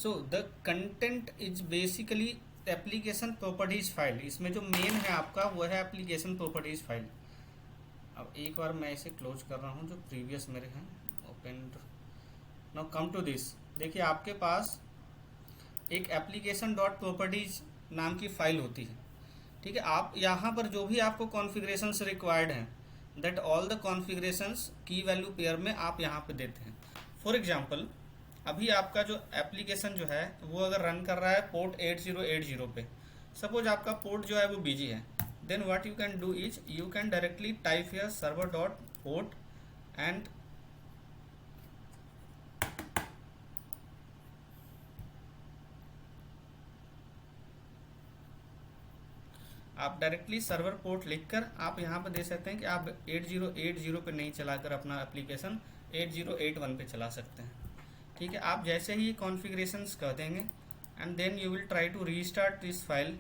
So the content is basically application properties file. इसमें जो main है आपका वो है एप्लीकेशन प्रॉपर्टीज फाइल। अब एक बार मैं इसे क्लोज कर रहा हूँ जो प्रीवियस मेरे हैं open. Now come to this. देखिए आपके पास एक एप्लीकेशन डॉट प्रॉपर्टीज नाम की फाइल होती है, ठीक है। आप यहाँ पर जो भी आपको कॉन्फ़िगरेशंस रिक्वायर्ड हैं, दैट ऑल द कॉन्फ़िगरेशंस की वैल्यू पेयर में आप यहाँ पे देते हैं। फॉर एग्जांपल अभी आपका जो एप्लीकेशन जो है वो अगर रन कर रहा है पोर्ट 8080 पे, सपोज आपका पोर्ट जो है वो बिजी है, then what you can do is you can directly type here server dot port and आप डायरेक्टली सर्वर पोर्ट लिखकर आप यहाँ पे दे सकते हैं कि आप 8080 पे नहीं चलाकर अपना एप्लीकेशन 8081 पे चला सकते हैं, ठीक है। आप जैसे ही कॉन्फ़िगरेशंस कर देंगे and then you will try to restart this file.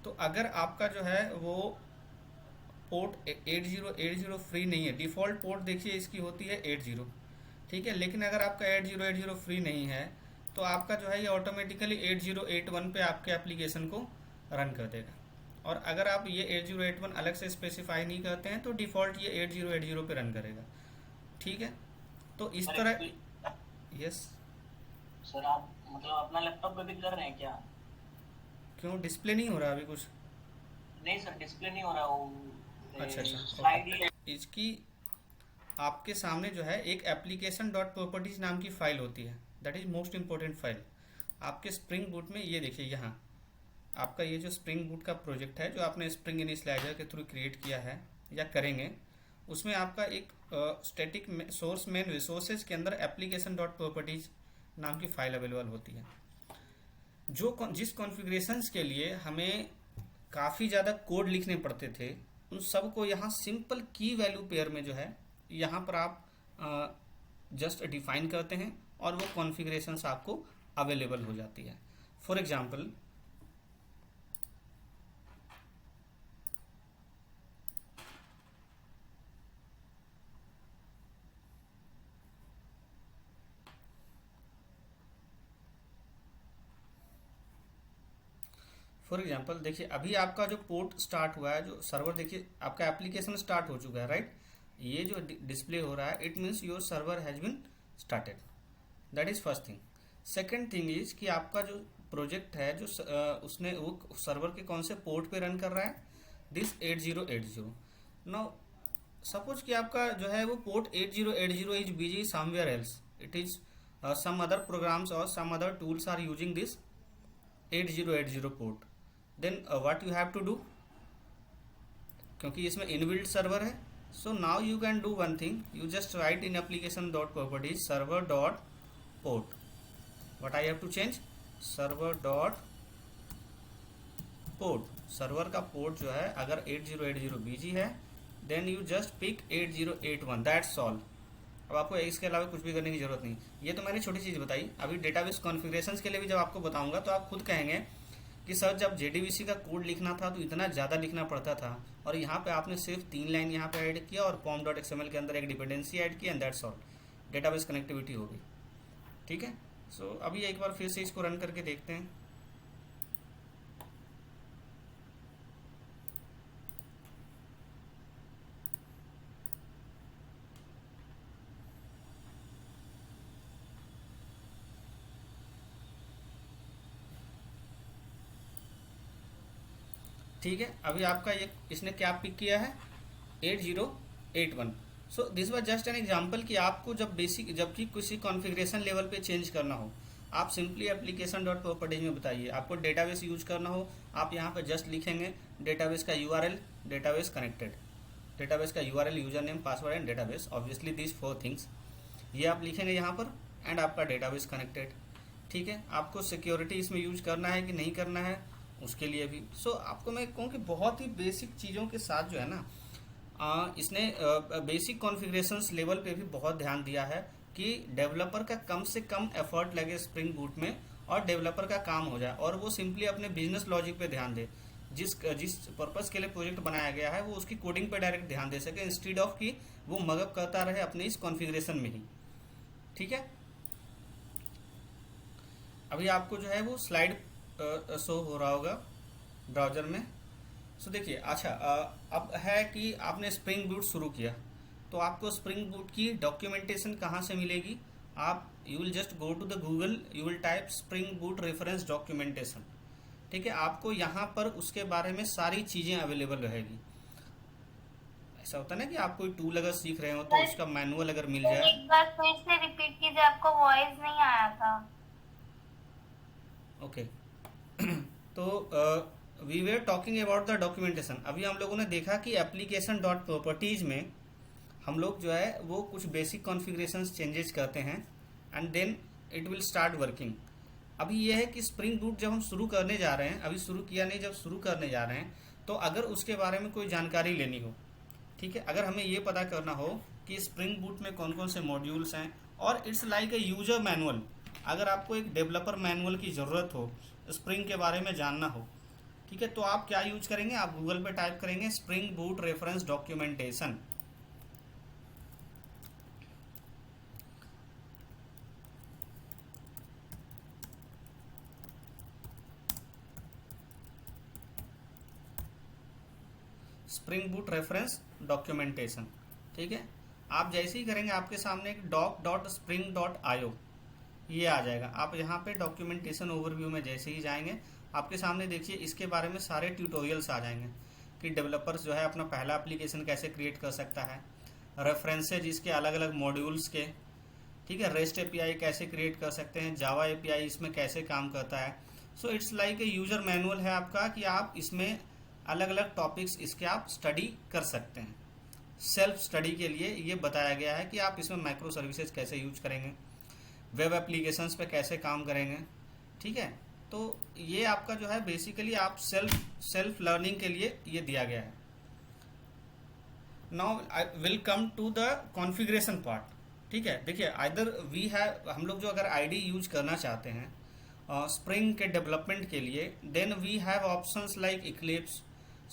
तो अगर आपका जो है वो पोर्ट 8080 फ्री नहीं है, डिफ़ॉल्ट पोर्ट देखिए इसकी होती है 80, ठीक है। लेकिन अगर आपका 8080 फ्री नहीं है तो आपका जो है ये ऑटोमेटिकली 8081 पे आपके एप्लीकेशन को रन कर देगा। और अगर आप ये 8081 अलग से स्पेसिफाई नहीं करते हैं तो डिफ़ॉल्ट ये 8080 पे रन करेगा, ठीक है। तो इस तरह यस सर आप मतलब अपना लैपटॉप पे भी कर रहे हैं क्या? क्यों डिस्प्ले नहीं हो रहा अभी कुछ? नहीं सर, डिस्प्ले नहीं हो रहा वो, अच्छा अच्छा स्लाइड ही। ओके। इसकी आपके सामने जो है एक एप्लीकेशन डॉट प्रॉपर्टीज नाम की फाइल होती है, that is most important file आपके स्प्रिंग बूट में। ये देखिए यहाँ आपका ये जो स्प्रिंग बूट का प्रोजेक्ट है जो आपने स्प्रिंग इनिशियलाइजर के थ्रू क्रिएट किया है या करेंगे, उसमें आपका एक स्टैटिक सोर्स मेन रिसोर्सेज के अंदर एप्लीकेशन डॉट प्रॉपर्टीज नाम की फाइल अवेलेबल होती है। जिस कॉन्फ़िगरेशंस के लिए हमें काफ़ी ज़्यादा कोड लिखने पड़ते थे, उन सब को यहाँ सिंपल की वैल्यू पेयर में जो है यहाँ पर आप जस्ट डिफाइन करते हैं और वो कॉन्फ़िगरेशंस आपको अवेलेबल हो जाती है। फॉर एग्जांपल देखिए अभी आपका जो पोर्ट स्टार्ट हुआ है, जो सर्वर देखिए आपका एप्लीकेशन स्टार्ट हो चुका है, राइट। ये जो डिस्प्ले हो रहा है it means your server has been started, that is first thing. Second thing is कि आपका जो प्रोजेक्ट है जो उसने वो सर्वर के कौन से पोर्ट पे रन कर रहा है, दिस 8080। नाउ सपोज कि आपका जो है वो port 8080 is busy somewhere else, it is some other programs और some other tools are using this 8080 port, then what you have to do, क्योंकि इसमें इनबिल्ट सर्वर है, so now you can do one thing, you just write in application dot properties server dot port, what I have to change, server dot port. Server का port जो है अगर 8080 busy है then you just pick 8081, that's all. अब आपको इसके अलावा कुछ भी करने की जरूरत नहीं। ये तो मैंने छोटी चीज़ बताई, अभी डेटाबेस कॉन्फ़िगरेशंस के लिए भी जब आपको बताऊंगा तो आप खुद कहेंगे कि सर जब JDBC का कोड लिखना था तो इतना ज़्यादा लिखना पड़ता था और यहाँ पे आपने सिर्फ 3 लाइन यहाँ पे ऐड किया और pom.xml के अंदर एक डिपेंडेंसी ऐड किया and that's all, database connectivity हो गई, ठीक है। सो अभी एक बार फिर से इसको रन करके देखते हैं। ठीक है, अभी आपका ये इसने क्या पिक किया है 8081। So this was just an example कि आपको जब बेसिक जबकि किसी कॉन्फ़िगरेशन लेवल पे चेंज करना हो, आप सिंपली एप्लीकेशन डॉट प्रॉपर्टीज में बताइए। आपको डेटाबेस यूज करना हो, आप यहाँ पे जस्ट लिखेंगे डेटाबेस का URL, डेटाबेस कनेक्टेड, डेटाबेस का URL, user name, password and database, obviously this 4 things ये आप लिखेंगे यहाँ पर एंड आपका डेटाबेस कनेक्टेड, ठीक है। आपको सिक्योरिटी इसमें यूज करना है कि नहीं करना है उसके लिए भी। सो आपको मैं कहूँ कि बहुत ही बेसिक चीज़ों के साथ जो है ना इसने बेसिक कॉन्फ़िगरेशंस लेवल पे भी बहुत ध्यान दिया है कि डेवलपर का कम से कम एफर्ट लगे स्प्रिंग बूट में और डेवलपर का काम हो जाए और वो सिंपली अपने बिजनेस लॉजिक पे ध्यान दे जिस जिस पर्पस के लिए प्रोजेक्ट बनाया गया है वो उसकी कोडिंग पे डायरेक्ट ध्यान दे सके, इंस्टीड ऑफ कि वो मगअप करता रहे अपने इस कॉन्फ़िगरेशन में ही। ठीक है, अभी आपको जो है वो स्लाइड शो हो रहा होगा ब्राउज़र में। सो देखिए, अच्छा अब है कि आपने स्प्रिंग बूट शुरू किया, तो आपको स्प्रिंग बूट की डॉक्यूमेंटेशन कहाँ से मिलेगी? आप you will just go to the Google, you will type spring boot reference documentation. ठीक है, आपको यहाँ पर उसके बारे में सारी चीज़ें अवेलेबल रहेगी। ऐसा होता है ना कि आप कोई टूल अगर सीख रहे हो तो सर उसका मैनुअल अगर मिल सर जाए। एक बार फिर से रिपीट कीजिए, आपका वॉइस नहीं आया था। ओके तो we were talking about the documentation. अभी हम लोगों ने देखा कि एप्लीकेशन डॉट प्रॉपर्टीज में हम लोग जो है वो कुछ बेसिक कॉन्फ़िगरेशंस चेंजेस करते हैं and then it will start working. अभी ये है कि स्प्रिंग बूट जब हम शुरू करने जा रहे हैं, अभी शुरू किया नहीं, जब शुरू करने जा रहे हैं तो अगर उसके बारे में कोई जानकारी लेनी हो, ठीक है, अगर हमें ये पता करना हो कि स्प्रिंग बूट में कौन कौन से मॉड्यूल्स हैं, और it's like a user manual, अगर आपको एक डेवलपर मैनुअल की ज़रूरत हो, स्प्रिंग के बारे में जानना हो, ठीक है, तो आप क्या यूज करेंगे? आप गूगल पे टाइप करेंगे spring boot reference documentation. Spring boot reference documentation. ठीक है, आप जैसे ही करेंगे आपके सामने एक doc.spring.io ये आ जाएगा। आप यहाँ पे डॉक्यूमेंटेशन ओवरव्यू में जैसे ही जाएंगे आपके सामने देखिए इसके बारे में सारे ट्यूटोरियल्स आ जाएंगे कि डेवलपर्स जो है अपना पहला एप्लीकेशन कैसे क्रिएट कर सकता है, रेफरेंसेज इसके अलग अलग मॉड्यूल्स के, ठीक है, रेस्ट एपीआई कैसे क्रिएट कर सकते हैं, जावा एपीआई इसमें कैसे काम करता है। So it's like a user manual है आपका कि आप इसमें अलग अलग टॉपिक्स इसके आप स्टडी कर सकते हैं। सेल्फ स्टडी के लिए ये बताया गया है कि आप इसमें माइक्रो सर्विसेज कैसे यूज करेंगे, वेब एप्लीकेशंस पे कैसे काम करेंगे। ठीक है, तो ये आपका जो है बेसिकली आप सेल्फ लर्निंग के लिए ये दिया गया है। Now I will come to the configuration part. ठीक है, देखिए आइदर वी हैव, हम लोग जो अगर आईडी यूज करना चाहते हैं स्प्रिंग के डेवलपमेंट के लिए, then we have options like Eclipse,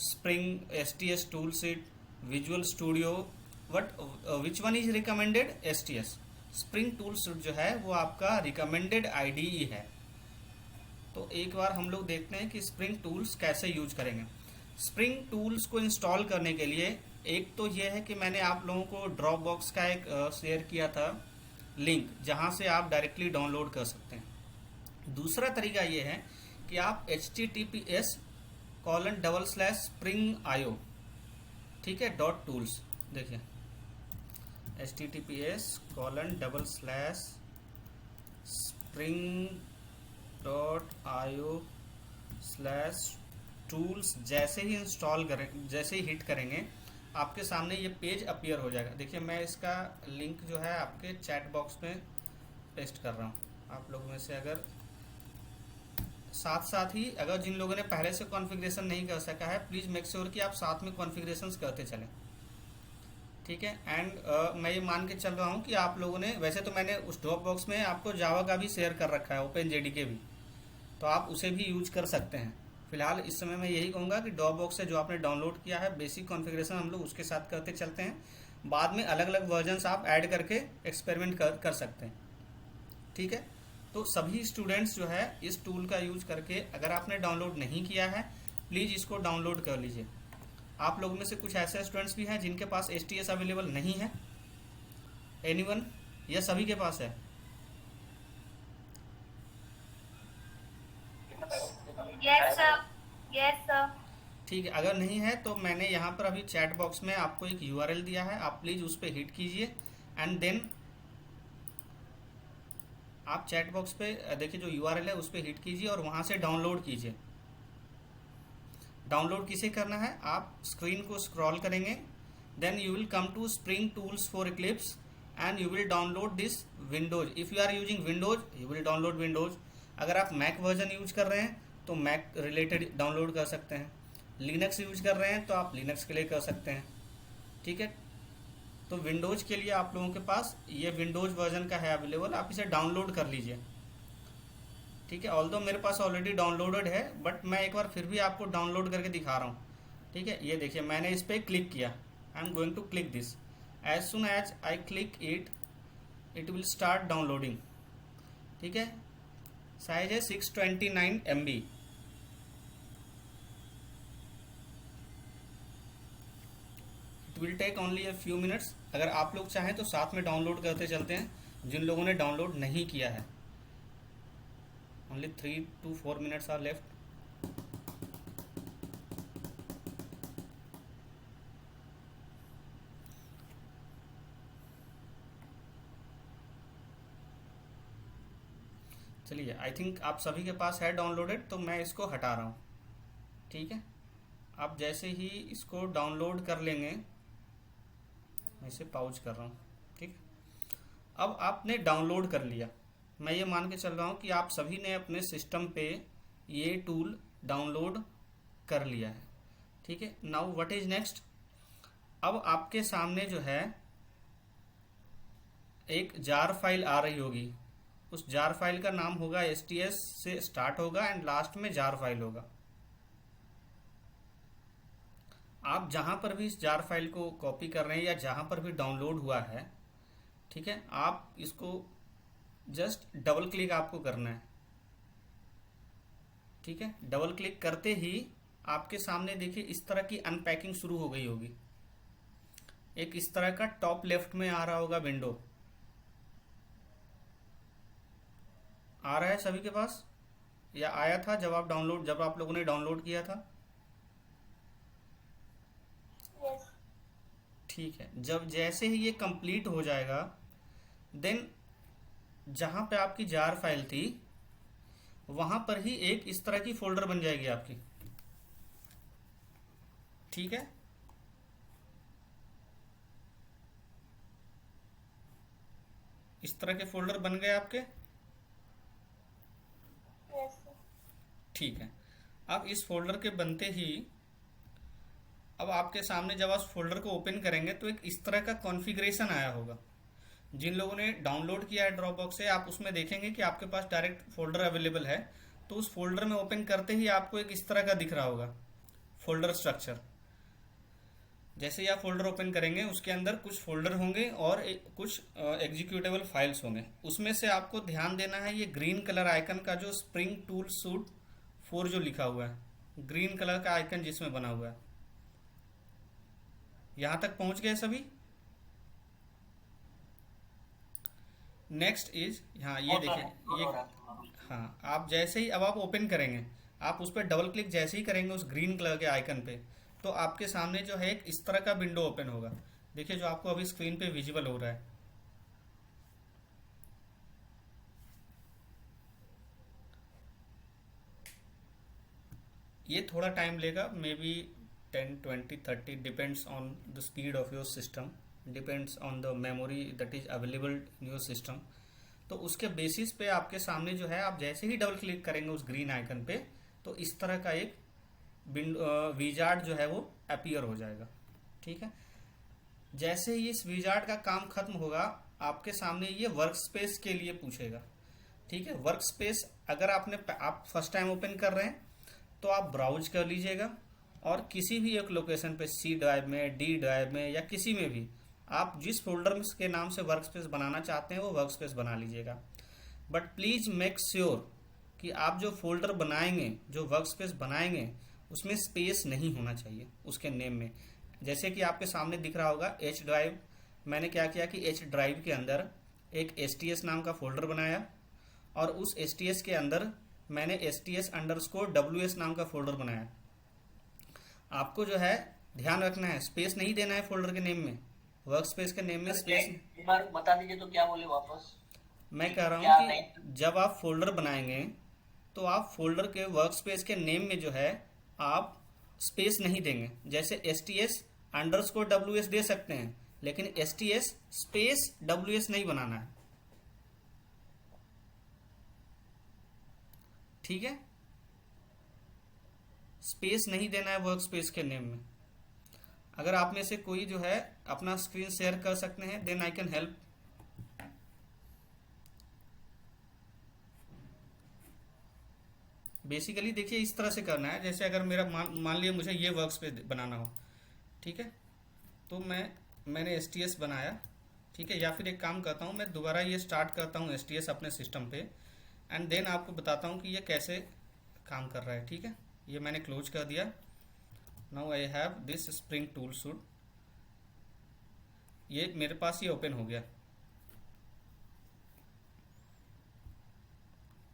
Spring, STS toolset, Visual Studio. Which one is recommended? STS Spring toolset जो है वो आपका रिकमेंडेड आईडीई है। तो एक बार हम लोग देखते हैं कि स्प्रिंग टूल्स कैसे यूज करेंगे। स्प्रिंग टूल्स को इंस्टॉल करने के लिए एक तो ये है कि मैंने आप लोगों को ड्रॉप बॉक्स का एक शेयर किया था लिंक, जहां से आप डायरेक्टली डाउनलोड कर सकते हैं। दूसरा तरीका ये है कि आप https://spring.io, ठीक है, .tools, देखिए https://spring.io/tools जैसे ही इंस्टॉल करें, जैसे ही हिट करेंगे आपके सामने ये पेज अपीयर हो जाएगा। देखिए मैं इसका लिंक जो है आपके चैट बॉक्स में पेस्ट कर रहा हूँ। आप लोगों में से अगर साथ साथ ही अगर जिन लोगों ने पहले से कॉन्फ़िगरेशन नहीं कर सका है, प्लीज़ मेक श्योर कि आप साथ में कॉन्फ़िगरेशंस करते चलें। ठीक है, एंड मैं ये मान के चल रहा हूँ कि आप लोगों ने, वैसे तो मैंने उस ड्रॉप बॉक्स में आपको जावा का भी शेयर कर रखा है, ओपन जेडीके भी, तो आप उसे भी यूज कर सकते हैं। फिलहाल इस समय मैं यही कहूँगा कि ड्रॉप बॉक्स से जो आपने डाउनलोड किया है बेसिक कॉन्फ़िगरेशन हम लोग उसके साथ करते चलते हैं, बाद में अलग अलग वर्जन्स आप ऐड करके एक्सपेरिमेंट कर सकते हैं। ठीक है, तो सभी स्टूडेंट्स जो है इस टूल का यूज करके, अगर आपने डाउनलोड नहीं किया है प्लीज़ इसको डाउनलोड कर लीजिए। आप लोगों में से कुछ ऐसे स्टूडेंट्स भी हैं जिनके पास एसटीएस अवेलेबल नहीं है, एनीवन, या सभी के पास है? Yes sir, yes sir. ठीक है, अगर नहीं है तो मैंने यहाँ पर अभी चैट बॉक्स में आपको एक यूआरएल दिया है, आप प्लीज़ उस पर हिट कीजिए एंड देन आप चैट बॉक्स पे देखिए जो यूआरएल है उस पर हिट कीजिए और वहाँ से डाउनलोड कीजिए। डाउनलोड किसे करना है? आप स्क्रीन को स्क्रॉल करेंगे, then you will come to Spring tools for Eclipse and you will download this Windows. If you are using Windows you will download Windows. अगर आप मैक वर्जन यूज कर रहे हैं तो मैक रिलेटेड डाउनलोड कर सकते हैं, लिनक्स यूज कर रहे हैं तो आप लिनक्स के लिए कर सकते हैं। ठीक है, तो विंडोज के लिए आप लोगों के पास ये विंडोज वर्जन का है अवेलेबल, आप इसे डाउनलोड कर लीजिए। ठीक ठीक है, ऑल्दो मेरे पास ऑलरेडी डाउनलोडेड है, बट मैं एक बार फिर भी आपको डाउनलोड करके दिखा रहा हूँ। ठीक है, ये देखिए मैंने इस पर क्लिक किया, I am going to click this, as soon as I click it, it will start downloading. ठीक है, साइज है 629 MB। It will take only a few minutes. अगर आप लोग चाहें तो साथ में डाउनलोड करते चलते हैं, जिन लोगों ने डाउनलोड नहीं किया है। Only 3 to 4 minutes are left. चलिए, आई थिंक आप सभी के पास है डाउनलोडेड, तो मैं इसको हटा रहा हूँ। ठीक है, आप जैसे ही इसको डाउनलोड कर लेंगे, मैं इसे पाउज कर रहा हूँ। ठीक, अब आपने डाउनलोड कर लिया, मैं ये मान के चल रहा हूँ कि आप सभी ने अपने सिस्टम पे ये टूल डाउनलोड कर लिया है। ठीक है, नाउ व्हाट इज नेक्स्ट। अब आपके सामने जो है एक जार फाइल आ रही होगी, उस जार फाइल का नाम होगा STS से स्टार्ट होगा एंड लास्ट में जार फाइल होगा। आप जहां पर भी इस जार फाइल को कॉपी कर रहे हैं या जहां पर भी डाउनलोड हुआ है, ठीक है, आप इसको जस्ट डबल क्लिक आपको करना है। ठीक है, डबल क्लिक करते ही आपके सामने देखिए इस तरह की अनपैकिंग शुरू हो गई होगी। एक इस तरह का टॉप लेफ्ट में आ रहा होगा विंडो, आ रहा है सभी के पास या आया था जब आप लोगों ने डाउनलोड किया था? यस। ठीक है, जब जैसे ही ये कंप्लीट हो जाएगा, देन जहां पे आपकी जार फाइल थी वहां पर ही एक इस तरह की फोल्डर बन जाएगी आपकी। ठीक है, इस तरह के फोल्डर बन गए आपके। यस। ठीक है, अब इस फोल्डर के बनते ही अब आपके सामने जब आप फोल्डर को ओपन करेंगे तो एक इस तरह का कॉन्फ़िगरेशन आया होगा। जिन लोगों ने डाउनलोड किया है ड्रॉपबॉक्स से, आप उसमें देखेंगे कि आपके पास डायरेक्ट फोल्डर अवेलेबल है, तो उस फोल्डर में ओपन करते ही आपको एक इस तरह का दिख रहा होगा फोल्डर स्ट्रक्चर। जैसे ही आप फोल्डर ओपन करेंगे उसके अंदर कुछ फोल्डर होंगे और कुछ एग्जीक्यूटेबल फाइल्स होंगे। उसमें से आपको ध्यान देना है ये ग्रीन कलर आइकन का जो स्प्रिंग टूल सूट 4 जो लिखा हुआ है, ग्रीन कलर का आइकन जिसमें बना हुआ है। यहां तक पहुंच गए सभी? नेक्स्ट इज, हाँ ये देखिए ये, हाँ आप जैसे ही अब आप ओपन करेंगे, आप उस पर डबल क्लिक जैसे ही करेंगे उस ग्रीन कलर के आइकन पे, तो आपके सामने जो है एक इस तरह का विंडो ओपन होगा। देखिए जो आपको अभी स्क्रीन पे विजिबल हो रहा है। ये थोड़ा टाइम लेगा, may be 10, 20, 30, depends on the speed of your system, depends on the memory that is available in your system. तो उसके बेसिस पे आपके सामने जो है, आप जैसे ही डबल क्लिक करेंगे उस ग्रीन आइकन पे, तो इस तरह का एक विजार्ड जो है वो अपीयर हो जाएगा। ठीक है, जैसे ही इस विजार्ड का काम खत्म होगा, आपके सामने ये वर्क स्पेस के लिए पूछेगा। ठीक है, वर्क स्पेस अगर आप फर्स्ट टाइम ओपन कर रहे हैं तो आप ब्राउज कर लीजिएगा और किसी भी एक लोकेशन पे C ड्राइव में, D ड्राइव में या किसी में भी आप जिस फोल्डर के नाम से वर्क स्पेस बनाना चाहते हैं वो वर्क स्पेस बना लीजिएगा। बट प्लीज मेक श्योर कि आप जो फोल्डर बनाएंगे, जो वर्क स्पेस बनाएंगे, उसमें स्पेस नहीं होना चाहिए उसके नेम में। जैसे कि आपके सामने दिख रहा होगा H ड्राइव, मैंने क्या किया कि H ड्राइव के अंदर एक STS नाम का फोल्डर बनाया और उस STS के अंदर मैंने STS_WS नाम का फोल्डर बनाया। आपको जो है ध्यान रखना है, स्पेस नहीं देना है फोल्डर के नेम में, वर्क स्पेस के नेम में स्पेस। एक बार बता दीजिए तो क्या बोले वापस। मैं कह रहा हूँ कि जब आप फोल्डर बनाएंगे तो आप फोल्डर के वर्क स्पेस के नेम में जो है आप स्पेस नहीं देंगे। जैसे STS_WS दे सकते हैं, लेकिन STS_WS नहीं बनाना है। ठीक है, स्पेस नहीं देना है वर्क स्पेस के नेम में। अगर आप में से कोई जो है अपना स्क्रीन शेयर कर सकते हैं, then I can help. Basically देखिए इस तरह से करना है, जैसे अगर मेरा मान लिया मुझे ये वर्क स्पेस बनाना हो, ठीक है, तो मैंने STS बनाया, ठीक है, या फिर एक काम करता हूँ मैं दोबारा ये स्टार्ट करता हूँ STS अपने सिस्टम पे, एंड देन आपको बताता हूँ कि ये कैसे काम कर रहा है, ठीक है। ये मैंने क्लोज कर दिया। Now I have this spring tool suit, ये मेरे पास ये ओपन हो गया।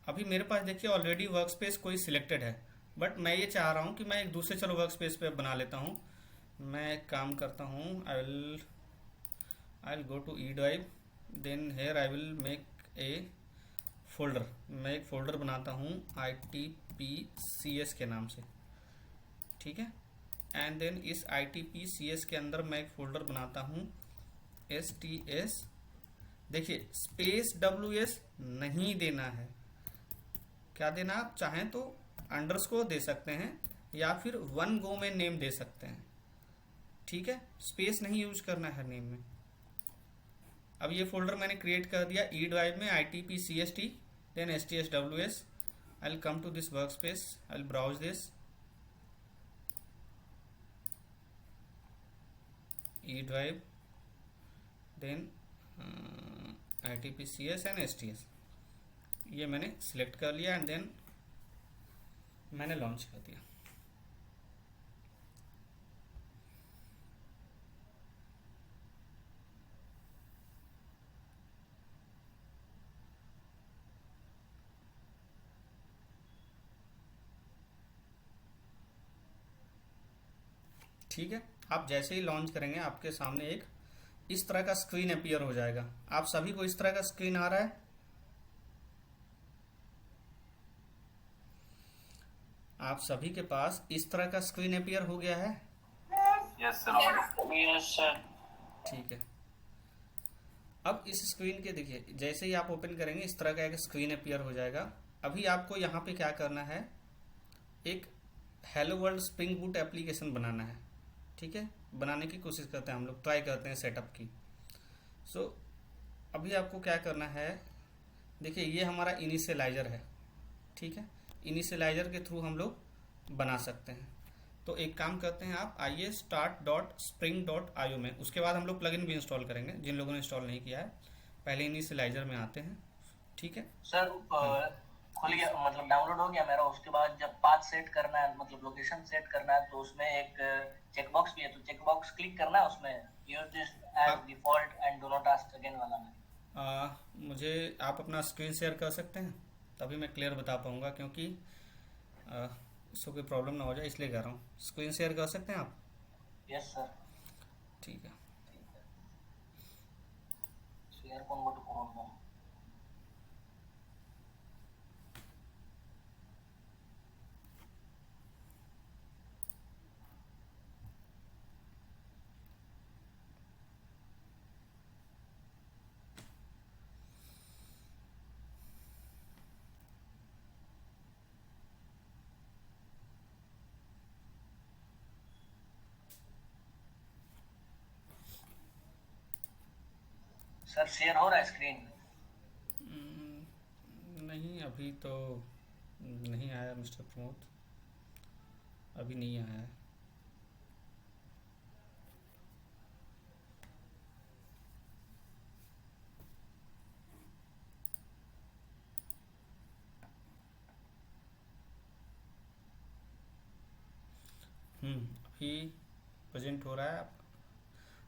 अभी मेरे पास देखिए ऑलरेडी वर्क स्पेस कोई सिलेक्टेड है, बट मैं ये चाह रहा हूँ कि मैं एक दूसरे चलो वर्क स्पेस पे बना लेता हूँ। मैं एक काम करता हूँ, I will go to E drive, then here I will make a folder. मैं एक फोल्डर बनाता हूँ ITPCS के नाम से, ठीक है, एंड देन इस ITPCS के अंदर मैं एक फोल्डर बनाता हूँ STS। देखिए स्पेस WS नहीं देना है, क्या देना, आप चाहें तो अंडरस्कोर दे सकते हैं या फिर वन गो में नेम दे सकते हैं, ठीक है, स्पेस नहीं यूज करना है नेम में। अब ये फोल्डर मैंने क्रिएट कर दिया ई ड्राइव में ITPCST, then STSWS। I will come to this workspace, I will browse this E drive, then ITPCS and STS, ये मैंने सिलेक्ट कर लिया एंड देन मैंने लॉन्च कर दिया। ठीक है, आप जैसे ही लॉन्च करेंगे आपके सामने एक इस तरह का स्क्रीन अपीयर हो जाएगा। आप सभी को इस तरह का स्क्रीन आ रहा है? आप सभी के पास इस तरह का स्क्रीन अपीयर हो गया है? Yes sir. Yes sir. ठीक है, अब इस स्क्रीन के देखिए जैसे ही आप ओपन करेंगे इस तरह का एक स्क्रीन अपीयर हो जाएगा। अभी आपको यहाँ पे क्या करना है, एक hello world spring boot application बनाना है, ठीक है, बनाने की कोशिश करते हैं हम लोग, ट्राई करते हैं सेटअप की। सो अभी आपको क्या करना है, देखिए ये हमारा इनिशियलाइजर है, ठीक है, इनिशियलाइजर के थ्रू हम लोग बना सकते हैं। तो एक काम करते हैं, आप आइए start.spring.io में, उसके बाद हम लोग प्लगइन भी इंस्टॉल करेंगे जिन लोगों ने इंस्टॉल नहीं किया है। पहले इनिशियलाइजर में आते हैं, ठीक है। सर खुल गया, मतलब डाउनलोड हो गया मेरा। उसके बाद जब पाथ सेट करना है, मतलब लोकेशन सेट करना है, तो उसमें एक चेकबॉक्स भी है, तो चेकबॉक्स क्लिक करना है, उसमें use this as default and do not ask again वाला में। मुझे आप अपना स्क्रीन शेयर कर सकते हैं, तभी मैं क्लियर बता पाऊँगा, क्योंकि इसको कोई प्रॉब्लम ना हो जाए इसलिए कह रहा हूँ। स्क्रीन शेयर कर सकते हैं आप? Yes sir. ठीक है, शेयर कौन गो टू कौन। सर शेयर हो रहा है स्क्रीन? नहीं अभी तो नहीं आया मिस्टर प्रमोद, अभी नहीं आया है। अभी प्रेजेंट हो रहा है।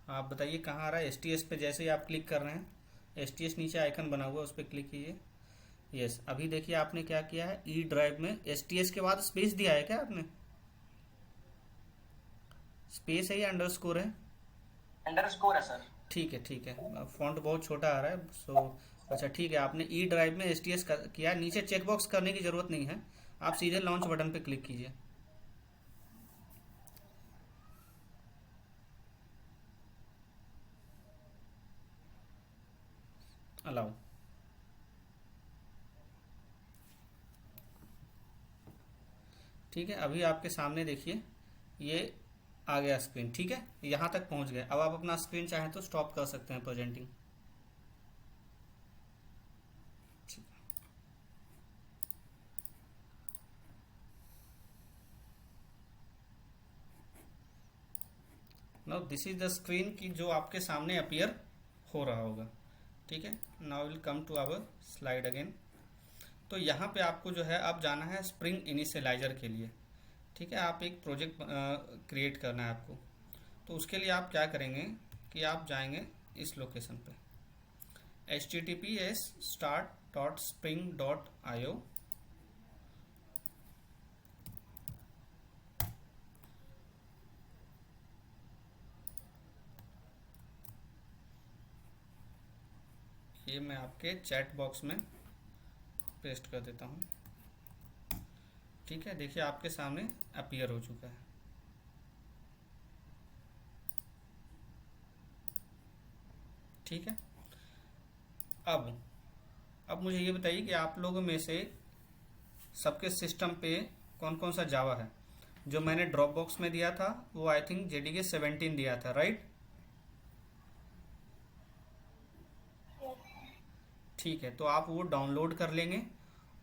आप बताइए कहाँ आ रहा है? STS पे जैसे ही आप क्लिक कर रहे हैं, STS नीचे आइकन बना हुआ है उस पर क्लिक कीजिए। यस, अभी देखिए आपने क्या किया है, ई ड्राइव में STS के बाद स्पेस दिया है क्या आपने? स्पेस है या अंडरस्कोर है? अंडरस्कोर है सर। ठीक है, ठीक है, फॉन्ट बहुत छोटा आ रहा है। सो अच्छा ठीक है, आपने ई ड्राइव में STS किया, नीचे चेकबॉक्स करने की ज़रूरत नहीं है, आप सीधे लॉन्च बटन पे क्लिक कीजिए। अलाउ। ठीक है, अभी आपके सामने देखिए ये आ गया स्क्रीन, ठीक है, यहाँ तक पहुँच गए। अब आप अपना स्क्रीन चाहें तो स्टॉप कर सकते हैं presenting. Now this is the screen की जो आपके सामने अपीयर हो रहा होगा, ठीक है। Now will come to our slide again. तो यहाँ पे आपको जो है अब जाना है स्प्रिंग इनिशियलाइजर के लिए, ठीक है। आप एक प्रोजेक्ट क्रिएट करना है आपको। तो उसके लिए आप क्या करेंगे कि आप जाएंगे इस लोकेशन पे https://start.spring.io। ये मैं आपके चैट बॉक्स में पेस्ट कर देता हूँ, ठीक है। देखिए आपके सामने अपीयर हो चुका है, ठीक है। अब मुझे ये बताइए कि आप लोगों में से सबके सिस्टम पे कौन कौन सा जावा है। जो मैंने ड्रॉप बॉक्स में दिया था वो आई थिंक JDK 17 दिया था, राइट? ठीक है, तो आप वो डाउनलोड कर लेंगे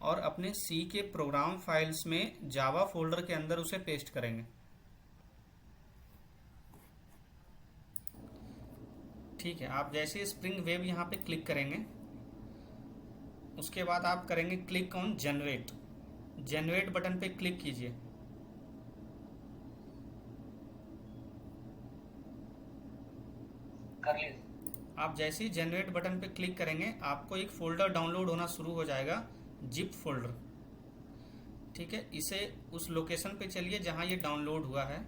और अपने सी के प्रोग्राम फाइल्स में जावा फोल्डर के अंदर उसे पेस्ट करेंगे, ठीक है। आप जैसे स्प्रिंग वेब यहाँ पे क्लिक करेंगे उसके बाद आप करेंगे क्लिक ऑन जनरेट बटन पे क्लिक कीजिए। कर लिए। आप जैसे ही जनरेट बटन पे क्लिक करेंगे आपको एक फोल्डर डाउनलोड होना शुरू हो जाएगा, जिप फोल्डर, ठीक है। इसे उस लोकेशन पे चलिए जहां ये डाउनलोड हुआ है,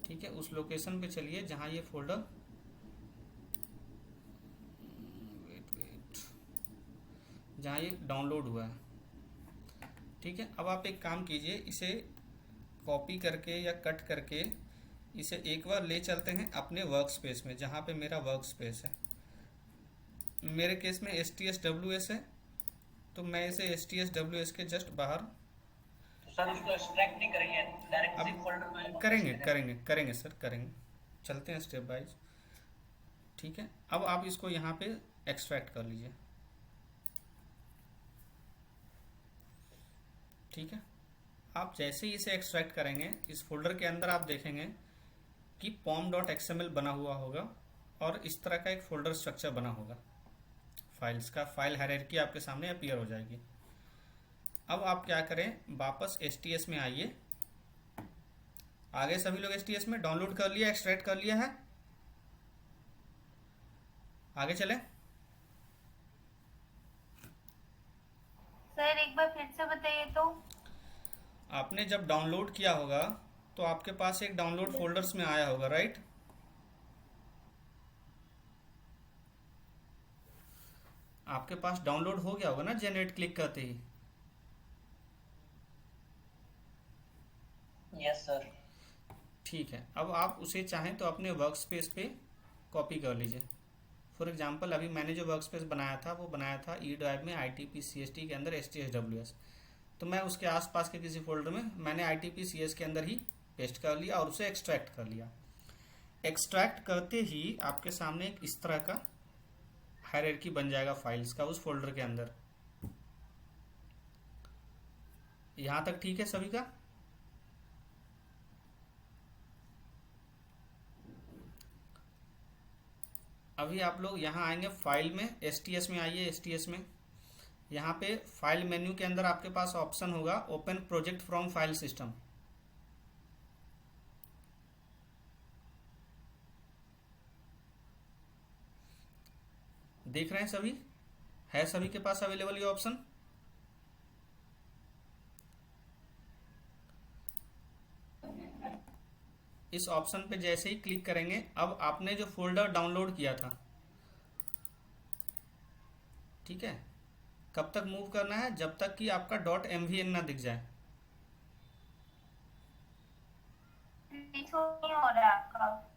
ठीक है। उस लोकेशन पे चलिए जहां ये फोल्डर, जहां ये डाउनलोड हुआ है, ठीक है। अब आप एक काम कीजिए, इसे कॉपी करके या कट करके इसे एक बार ले चलते हैं अपने वर्क स्पेस में, जहां पे मेरा वर्क स्पेस है। मेरे केस में STSWS है, तो मैं इसे STSWS के जस्ट बाहर, तो सर उसको एक्सट्रैक्ट नहीं करेंगे, डायरेक्ट अब जिप फोल्डर में करेंगे सर, करेंगे। चलते हैं स्टेप बाइज, ठीक है। अब आप इसको यहाँ पे एक्सट्रैक्ट कर लीजिए, ठीक है। आप जैसे ही इसे एक्सट्रैक्ट करेंगे इस फोल्डर के अंदर आप देखेंगे कि pom.xml बना हुआ होगा और इस तरह का एक फोल्डर स्ट्रक्चर बना होगा फाइल्स का। फाइल हायरार्की आपके सामने अपीयर हो जाएगी। अब आप क्या करें, वापस STS में आइए। आगे सभी लोग STS में डाउनलोड कर लिया, एक्सट्रैक्ट कर लिया है, आगे चले। सर एक बार फिर से बताइए तो। आपने जब डाउनलोड किया होगा तो आपके पास एक डाउनलोड फोल्डर्स में आया होगा, राइट? आपके पास डाउनलोड हो गया होगा ना जनरेट क्लिक करते ही। Yes sir. ठीक है, अब आप उसे चाहें तो अपने वर्क स्पेस पे कॉपी कर लीजिए। फॉर एग्जांपल अभी मैंने जो वर्क स्पेस बनाया था वो बनाया था ई ड्राइव में ITP/CST के अंदर STSWS। तो मैं उसके आसपास के किसी फोल्डर में मैंने ITP/CS के अंदर ही पेस्ट कर लिया और उसे एक्सट्रैक्ट कर लिया। एक्सट्रैक्ट करते ही आपके सामने एक इस तरह का हायरार्की बन जाएगा फाइल्स का उस फोल्डर के अंदर। यहां तक ठीक है सभी का? अभी आप लोग यहाँ आएंगे फाइल में, STS में आइए। STS में यहाँ पे फाइल मेन्यू के अंदर आपके पास ऑप्शन होगा open project from file system. देख रहे हैं सभी? है सभी के पास अवेलेबल ये ऑप्शन? इस ऑप्शन पे जैसे ही क्लिक करेंगे, अब आपने जो फोल्डर डाउनलोड किया था, ठीक है, कब तक मूव करना है? जब तक कि आपका .mvn ना दिख जाए। नहीं हो रहा है आपका।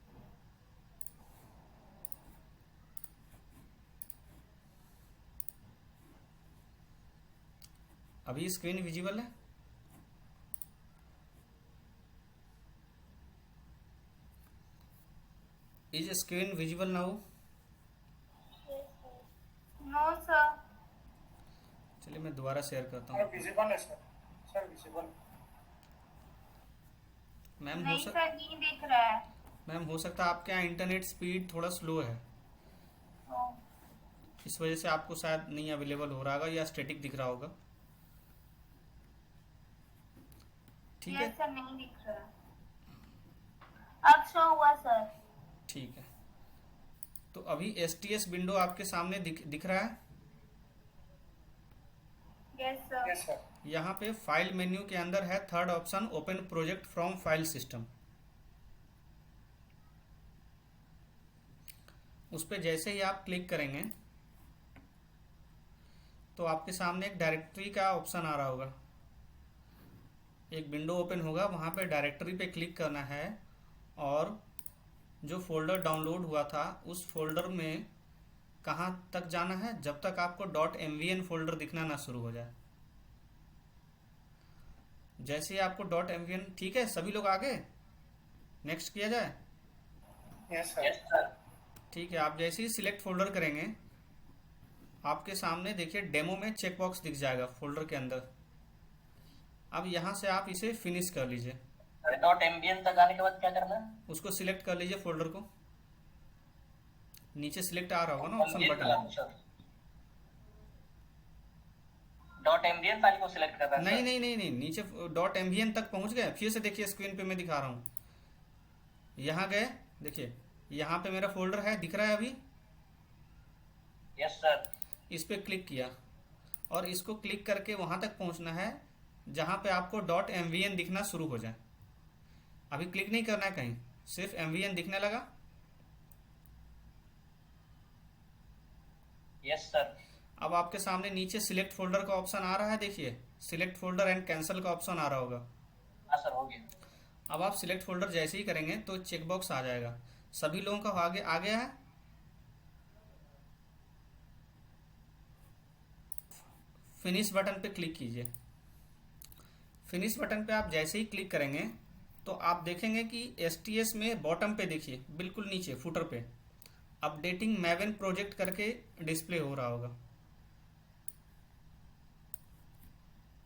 अभी स्क्रीन विजिबल है? Is screen visible now? No sir. चलिए मैं दोबारा शेयर करता हूँ। विजिबल है सर। Sir visible. मैम नहीं सर, नहीं दिख रहा है। मैम हो सकता है आपके यहाँ इंटरनेट स्पीड थोड़ा स्लो है, ओ, इस वजह से आपको शायद नहीं अवेलेबल हो रहा होगा या स्टैटिक दिख रहा होगा। ठीक है। यस सर, नहीं दिख रहा। अब शो हुआ सर। ठीक है, तो अभी STS विंडो आपके सामने दिख रहा है। Yes sir. यहाँ पे फाइल मेन्यू के अंदर है third option, open project from file system. उस पर जैसे ही आप क्लिक करेंगे तो आपके सामने एक डायरेक्टरी का ऑप्शन आ रहा होगा, एक विंडो ओपन होगा, वहाँ पे डायरेक्टरी पे क्लिक करना है और जो फोल्डर डाउनलोड हुआ था उस फोल्डर में कहाँ तक जाना है, जब तक आपको .mvn फोल्डर दिखना ना शुरू हो जाए। जैसे ही आपको .mvn, ठीक है सभी लोग आगे, नेक्स्ट किया जाए। Yes sir. ठीक है, आप जैसे ही सिलेक्ट फोल्डर करेंगे आपके सामने देखिए डेमो में चेक बॉक्स दिख जाएगा फोल्डर के अंदर। अब यहाँ से आप इसे फिनिश कर लीजिए। .mvn तक आने के बाद क्या करना है? उसको सिलेक्ट कर लीजिए फोल्डर को, नीचे सिलेक्ट आ रहा होगा ना ऑप्शन बटन। .mvn फाइल को सिलेक्ट करना है नहीं सर? नहीं नहीं नहीं, नीचे .mvn तक पहुंच गए। फिर से देखिए स्क्रीन पे मैं दिखा रहा हूँ, यहाँ गए, देखिए यहाँ पे मेरा फोल्डर है, दिख रहा है अभी। Yes sir. इस पे क्लिक किया और इसको क्लिक करके वहां तक पहुंचना है जहां पे आपको .mvn दिखना शुरू हो जाए। अभी क्लिक नहीं करना है कहीं, सिर्फ mvn दिखने लगा। Yes sir. अब आपके सामने नीचे सिलेक्ट फोल्डर का ऑप्शन आ रहा है, देखिए सिलेक्ट फोल्डर एंड कैंसिल का ऑप्शन आ रहा होगा। हाँ सर, हो गया। अब आप सिलेक्ट फोल्डर जैसे ही करेंगे तो चेक बॉक्स आ जाएगा, सभी लोगों का आगे आ गया है। फिनिश बटन पे क्लिक कीजिए। फिनिश बटन पे आप जैसे ही क्लिक करेंगे तो आप देखेंगे कि STS में बॉटम पे देखिए बिल्कुल नीचे फुटर पे अपडेटिंग मैवन प्रोजेक्ट करके डिस्प्ले हो रहा होगा।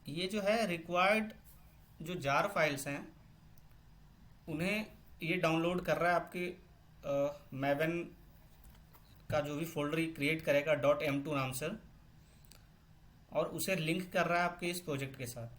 ये जो है रिक्वायर्ड जो जार फाइल्स हैं उन्हें ये डाउनलोड कर रहा है आपके मैवन का जो भी फोल्डर क्रिएट करेगा .m2 नाम से, और उसे लिंक कर रहा है आपके इस प्रोजेक्ट के साथ।